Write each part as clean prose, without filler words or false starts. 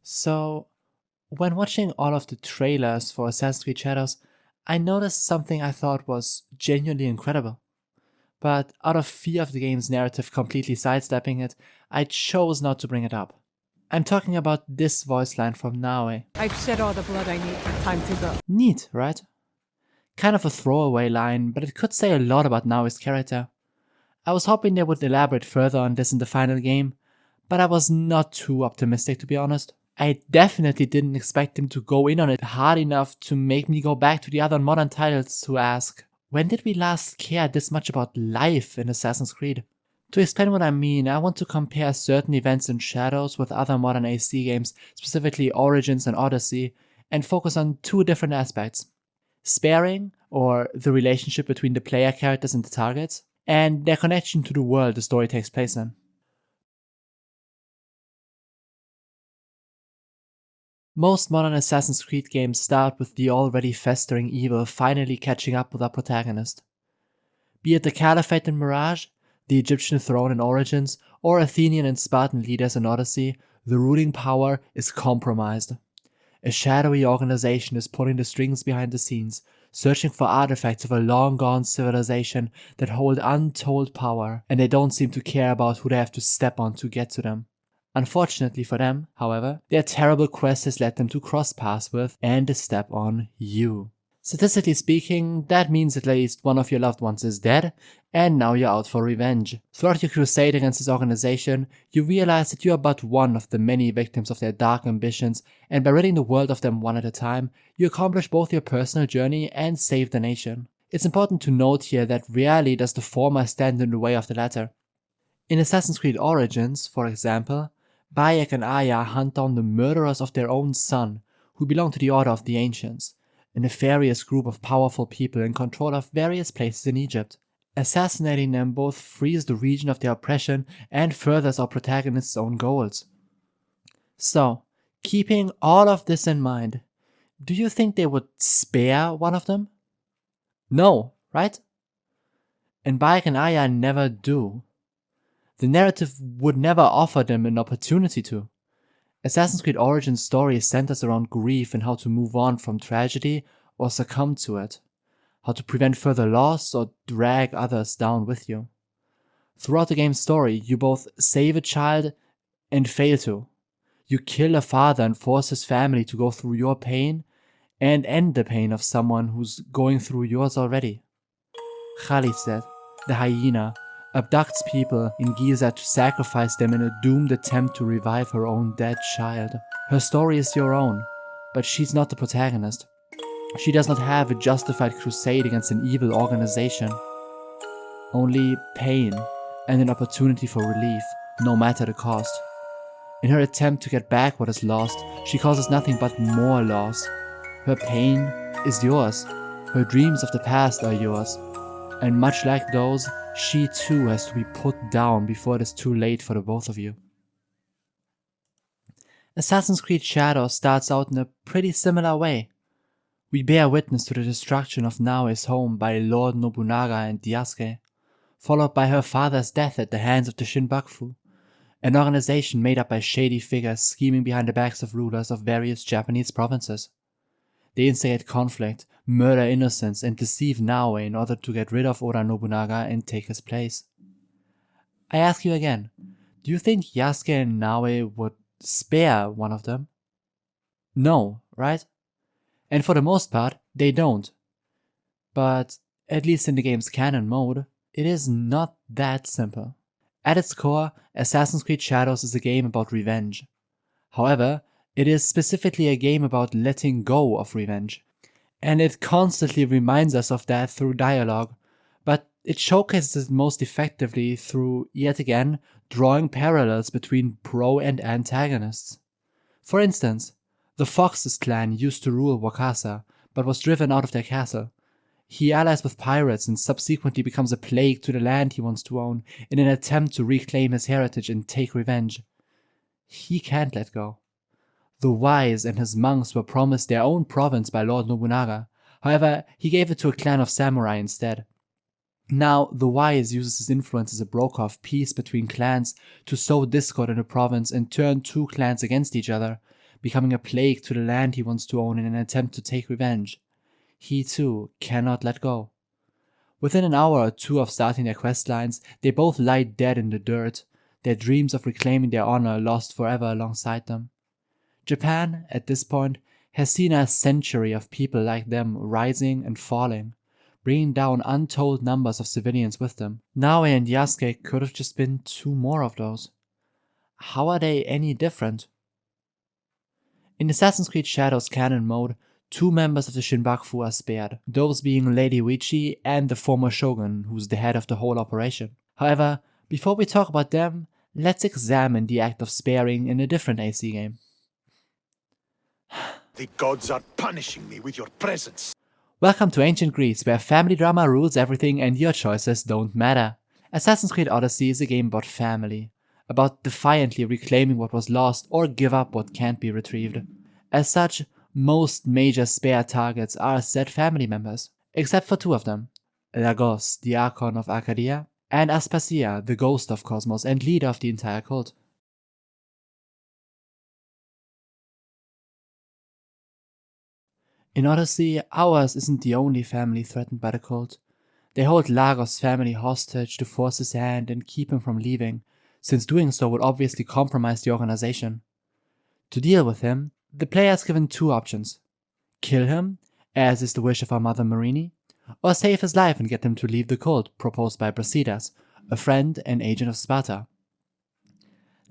So, when watching all of the trailers for Assassin's Creed Shadows, I noticed something I thought was genuinely incredible. But out of fear of the game's narrative completely sidestepping it, I chose not to bring it up. I'm talking about this voice line from Naue. I've shed all the blood I need. Time to go. Neat, right? Kind of a throwaway line, but it could say a lot about Naue's character. I was hoping they would elaborate further on this in the final game, but I was not too optimistic, to be honest. I definitely didn't expect him to go in on it hard enough to make me go back to the other modern titles to ask, when did we last care this much about life in Assassin's Creed? To explain what I mean, I want to compare certain events in Shadows with other modern AC games, specifically Origins and Odyssey, and focus on two different aspects. Sparing, or the relationship between the player characters and the targets, and their connection to the world the story takes place in. Most modern Assassin's Creed games start with the already festering evil finally catching up with our protagonist. Be it the Caliphate in Mirage, the Egyptian throne in Origins, or Athenian and Spartan leaders in Odyssey, the ruling power is compromised. A shadowy organization is pulling the strings behind the scenes, searching for artifacts of a long-gone civilization that hold untold power, and they don't seem to care about who they have to step on to get to them. Unfortunately for them, however, their terrible quest has led them to cross paths with and step on you. Statistically speaking, that means at least one of your loved ones is dead, and now you're out for revenge. Throughout your crusade against this organization, you realize that you are but one of the many victims of their dark ambitions, and by ridding the world of them one at a time, you accomplish both your personal journey and save the nation. It's important to note here that rarely does the former stand in the way of the latter. In Assassin's Creed Origins, for example, Bayek and Aya hunt down the murderers of their own son, who belong to the Order of the Ancients, a nefarious group of powerful people in control of various places in Egypt. Assassinating them both frees the region of their oppression and furthers our protagonist's own goals. So, keeping all of this in mind, do you think they would spare one of them? No, right? And Bayek and Aya never do. The narrative would never offer them an opportunity to. Assassin's Creed Origins' story centers around grief and how to move on from tragedy or succumb to it, how to prevent further loss or drag others down with you. Throughout the game's story, you both save a child and fail to. You kill a father and force his family to go through your pain and end the pain of someone who's going through yours already. Khalizad, the hyena, abducts people in Giza to sacrifice them in a doomed attempt to revive her own dead child. Her story is your own, but she's not the protagonist. She does not have a justified crusade against an evil organization. Only pain and an opportunity for relief, no matter the cost. In her attempt to get back what is lost, she causes nothing but more loss. Her pain is yours. Her dreams of the past are yours. And much like those, she too has to be put down before it is too late for the both of you. Assassin's Creed Shadows starts out in a pretty similar way. We bear witness to the destruction of Naue's home by Lord Nobunaga and Yasuke, followed by her father's death at the hands of the Shinbakufu, an organization made up by shady figures scheming behind the backs of rulers of various Japanese provinces. They instigate conflict, murder innocents, and deceive Naue in order to get rid of Oda Nobunaga and take his place. I ask you again, do you think Yasuke and Naue would spare one of them? No, right? And for the most part, they don't. But, at least in the game's canon mode, it is not that simple. At its core, Assassin's Creed Shadows is a game about revenge. However, it is specifically a game about letting go of revenge. And it constantly reminds us of that through dialogue, but it showcases it most effectively through, yet again, drawing parallels between pro and antagonists. For instance, the Fox's clan used to rule Wakasa, but was driven out of their castle. He allies with pirates and subsequently becomes a plague to the land he wants to own in an attempt to reclaim his heritage and take revenge. He can't let go. The Wise and his monks were promised their own province by Lord Nobunaga. However, he gave it to a clan of samurai instead. Now, the Wise uses his influence as a broker of peace between clans to sow discord in the province and turn two clans against each other, becoming a plague to the land he wants to own in an attempt to take revenge. He too cannot let go. Within an hour or two of starting their questlines, they both lie dead in the dirt, their dreams of reclaiming their honor lost forever alongside them. Japan, at this point, has seen a century of people like them rising and falling, bringing down untold numbers of civilians with them. Naoe and Yasuke could have just been two more of those. How are they any different? In Assassin's Creed Shadows canon mode, two members of the Shinbaku are spared, those being Lady Uichi and the former shogun, who's the head of the whole operation. However, before we talk about them, let's examine the act of sparing in a different AC game. The gods are punishing me with your presence. Welcome to ancient Greece, where family drama rules everything and your choices don't matter. Assassin's Creed Odyssey is a game about family, about defiantly reclaiming what was lost or give up what can't be retrieved. As such, most major spare targets are said family members, except for two of them, Lagos, the Archon of Arcadia, and Aspasia, the ghost of Cosmos and leader of the entire cult. In Odyssey, ours isn't the only family threatened by the cult. They hold Lagos' family hostage to force his hand and keep him from leaving, since doing so would obviously compromise the organization. To deal with him, the player is given two options: kill him, as is the wish of our mother Marini, or save his life and get him to leave the cult, proposed by Brasidas, a friend and agent of Sparta.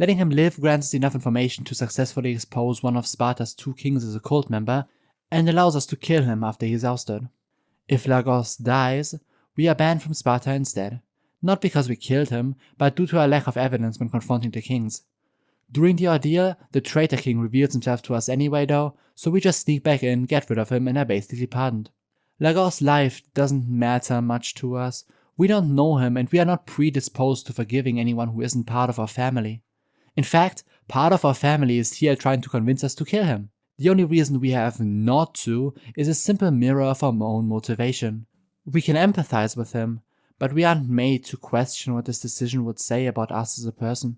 Letting him live grants us enough information to successfully expose one of Sparta's two kings as a cult member, and allows us to kill him after he is ousted. If Lagos dies, we are banned from Sparta instead, not because we killed him, but due to a lack of evidence when confronting the kings. During the ordeal, the traitor king reveals himself to us anyway though, so we just sneak back in, get rid of him, and are basically pardoned. Lagos' life doesn't matter much to us. We don't know him, and we are not predisposed to forgiving anyone who isn't part of our family. In fact, part of our family is here trying to convince us to kill him. The only reason we have not to is a simple mirror of our own motivation. We can empathize with him, but we aren't made to question what this decision would say about us as a person.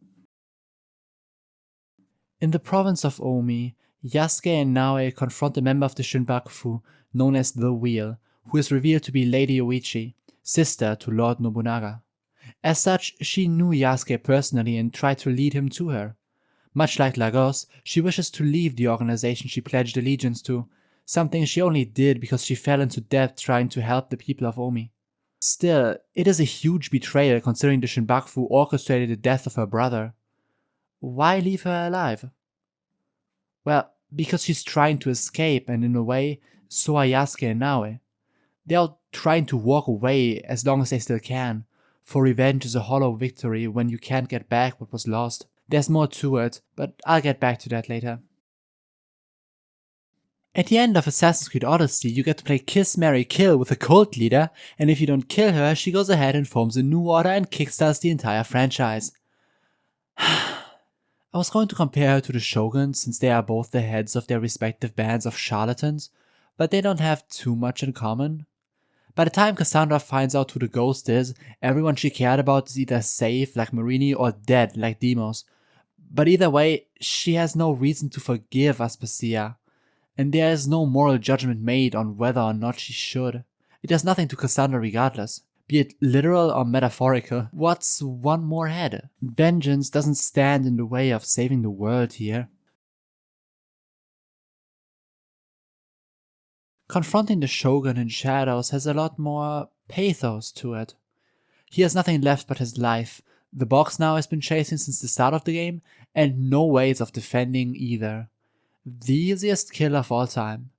In the province of Omi, Yasuke and Naoe confront a member of the Shinbaku known as the Wheel, who is revealed to be Lady Uichi, sister to Lord Nobunaga. As such, she knew Yasuke personally and tried to lead him to her. Much like Lagos, she wishes to leave the organization she pledged allegiance to, something she only did because she fell into debt trying to help the people of Omi. Still, it is a huge betrayal considering the Shinbaku orchestrated the death of her brother. Why leave her alive? Well, because she's trying to escape, and in a way, so are Yasuke and Naoe. They are trying to walk away as long as they still can, for revenge is a hollow victory when you can't get back what was lost. There's more to it, but I'll get back to that later. At the end of Assassin's Creed Odyssey, you get to play Kiss, Marry, Kill with a cult leader, and if you don't kill her, she goes ahead and forms a new order and kickstarts the entire franchise. I was going to compare her to the Shogun since they are both the heads of their respective bands of charlatans, but they don't have too much in common. By the time Cassandra finds out who the ghost is, everyone she cared about is either safe like Marini or dead like Deimos. But either way, she has no reason to forgive Aspasia, and there is no moral judgment made on whether or not she should. It does nothing to Cassandra regardless. Be it literal or metaphorical, what's one more head? Vengeance doesn't stand in the way of saving the world here. Confronting the Shogun in Shadows has a lot more pathos to it. He has nothing left but his life. The box now has been chasing since the start of the game, and no ways of defending either. The easiest kill of all time.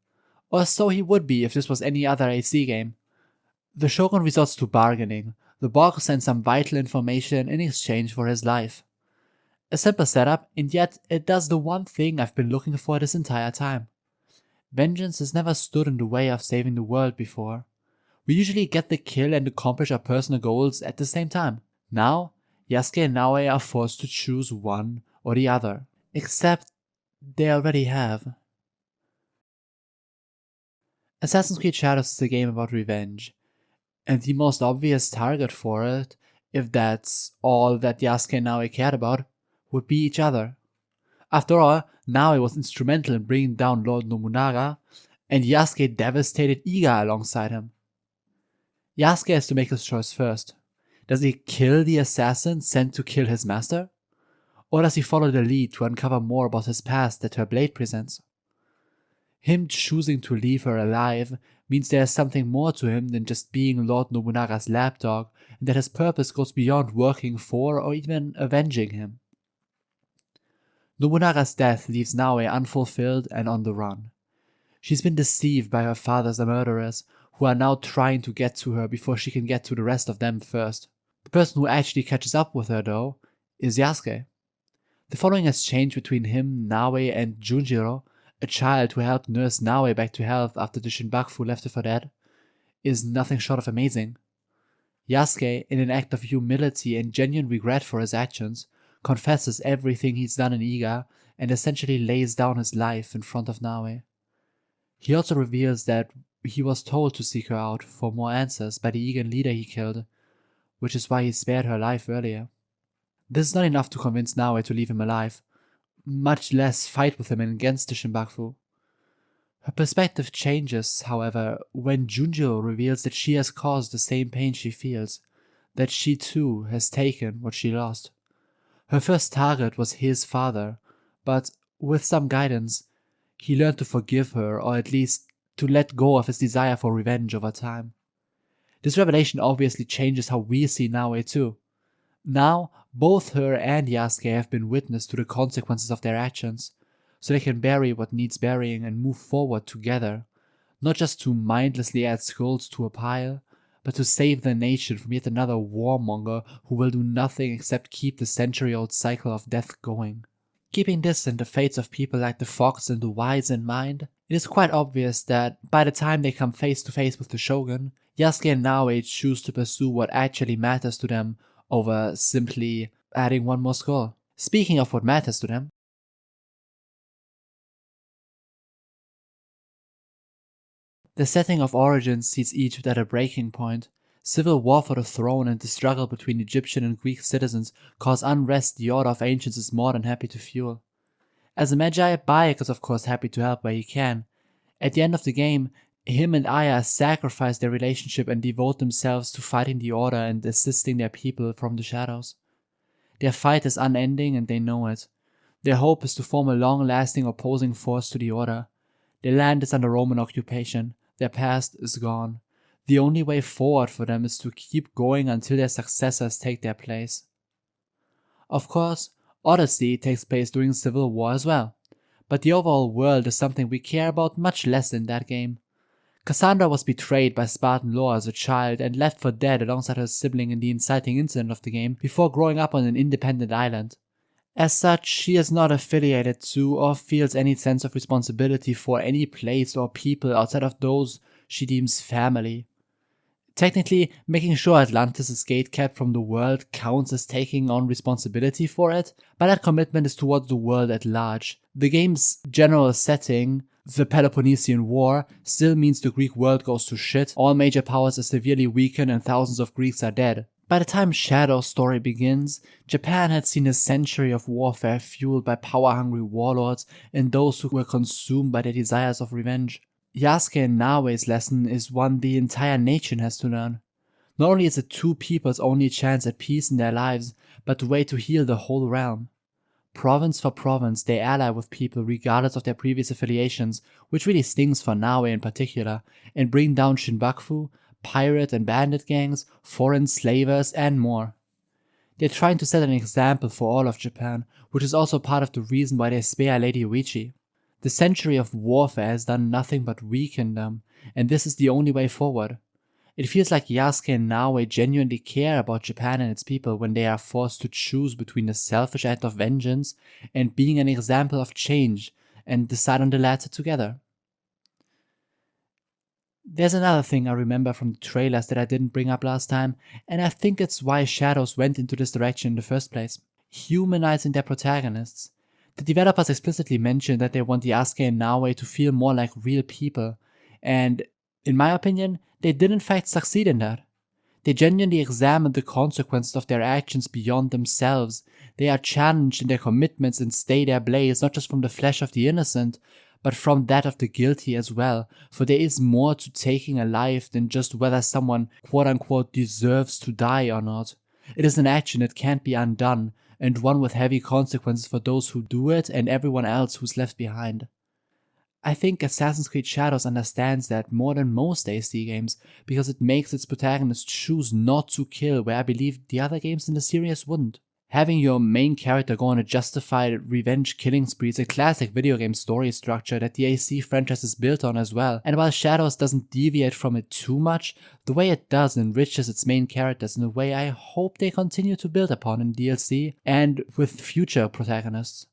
Or so he would be if this was any other AC game. The Shogun resorts to bargaining. The box sends some vital information in exchange for his life. A simple setup, and yet it does the one thing I've been looking for this entire time. Vengeance has never stood in the way of saving the world before. We usually get the kill and accomplish our personal goals at the same time. Now, Yasuke and Naoe are forced to choose one or the other. Except they already have. Assassin's Creed Shadows is a game about revenge, and the most obvious target for it, if that's all that Yasuke and Naoe cared about, would be each other. After all, Naoe was instrumental in bringing down Lord Nobunaga, and Yasuke devastated Iga alongside him. Yasuke has to make his choice first. Does he kill the assassin sent to kill his master? Or does he follow the lead to uncover more about his past that her blade presents? Him choosing to leave her alive means there is something more to him than just being Lord Nobunaga's lapdog, and that his purpose goes beyond working for or even avenging him. Nobunaga's death leaves Naoe unfulfilled and on the run. She's been deceived by her father's murderers, who are now trying to get to her before she can get to the rest of them first. The person who actually catches up with her, though, is Yasuke. The following exchange between him, Naoe, and Junjiro, a child who helped nurse Naoe back to health after the Shinbaku left her for dead, is nothing short of amazing. Yasuke, in an act of humility and genuine regret for his actions, confesses everything he's done in Iga and essentially lays down his life in front of Naoe. He also reveals that he was told to seek her out for more answers by the Igan leader he killed, which is why he spared her life earlier. This is not enough to convince Naoe to leave him alive, much less fight with him against the Shinbaku. Her perspective changes, however, when Junjiro reveals that she has caused the same pain she feels, that she too has taken what she lost. Her first target was his father, but with some guidance, he learned to forgive her, or at least to let go of his desire for revenge over time. This revelation obviously changes how we see Naoe too. Now, both her and Yasuke have been witness to the consequences of their actions, so they can bury what needs burying and move forward together, not just to mindlessly add skulls to a pile, but to save the nation from yet another warmonger who will do nothing except keep the century-old cycle of death going. Keeping this and the fates of people like the Fox and the Wise in mind, it is quite obvious that by the time they come face to face with the Shogun, Yasuke and Naoe choose to pursue what actually matters to them over simply adding one more skull. Speaking of what matters to them, the setting of Origins sees Egypt at a breaking point. Civil war for the throne and the struggle between Egyptian and Greek citizens cause unrest the Order of Ancients is more than happy to fuel. As a Magi, Bayek is of course happy to help where he can. At the end of the game, him and Aya sacrifice their relationship and devote themselves to fighting the Order and assisting their people from the shadows. Their fight is unending and they know it. Their hope is to form a long-lasting opposing force to the Order. Their land is under Roman occupation. Their past is gone. The only way forward for them is to keep going until their successors take their place. Of course, Odyssey takes place during Civil War as well, but the overall world is something we care about much less in that game. Cassandra was betrayed by Spartan law as a child and left for dead alongside her sibling in the inciting incident of the game before growing up on an independent island. As such, she is not affiliated to or feels any sense of responsibility for any place or people outside of those she deems family. Technically, making sure Atlantis is gatekept from the world counts as taking on responsibility for it, but that commitment is towards the world at large. The game's general setting, the Peloponnesian War, still means the Greek world goes to shit, all major powers are severely weakened and thousands of Greeks are dead. By the time Shadow's story begins, Japan had seen a century of warfare fueled by power-hungry warlords and those who were consumed by their desires of revenge. Yasuke and Naoe's lesson is one the entire nation has to learn. Not only is it two people's only chance at peace in their lives, but the way to heal the whole realm. Province for province, they ally with people regardless of their previous affiliations, which really stings for Naoe in particular, and bring down Shinbaku, pirate and bandit gangs, foreign slavers, and more. They're trying to set an example for all of Japan, which is also part of the reason why they spare Lady Yuichi. The century of warfare has done nothing but weaken them, and this is the only way forward. It feels like Yasuke and Naoe genuinely care about Japan and its people when they are forced to choose between the selfish act of vengeance and being an example of change, and decide on the latter together. There's another thing I remember from the trailers that I didn't bring up last time, and I think it's why Shadows went into this direction in the first place. Humanizing their protagonists. The developers explicitly mentioned that they want Yasuke and Naoe to feel more like real people, and in my opinion, they did in fact succeed in that. They genuinely examine the consequences of their actions beyond themselves. They are challenged in their commitments and stay their blaze not just from the flesh of the innocent, but from that of the guilty as well, for there is more to taking a life than just whether someone quote-unquote deserves to die or not. It is an action that can't be undone, and one with heavy consequences for those who do it and everyone else who's left behind. I think Assassin's Creed Shadows understands that more than most AC games, because it makes its protagonist choose not to kill, where I believe the other games in the series wouldn't. Having your main character go on a justified revenge killing spree is a classic video game story structure that the AC franchise is built on as well, and while Shadows doesn't deviate from it too much, the way it does enriches its main characters in a way I hope they continue to build upon in DLC and with future protagonists.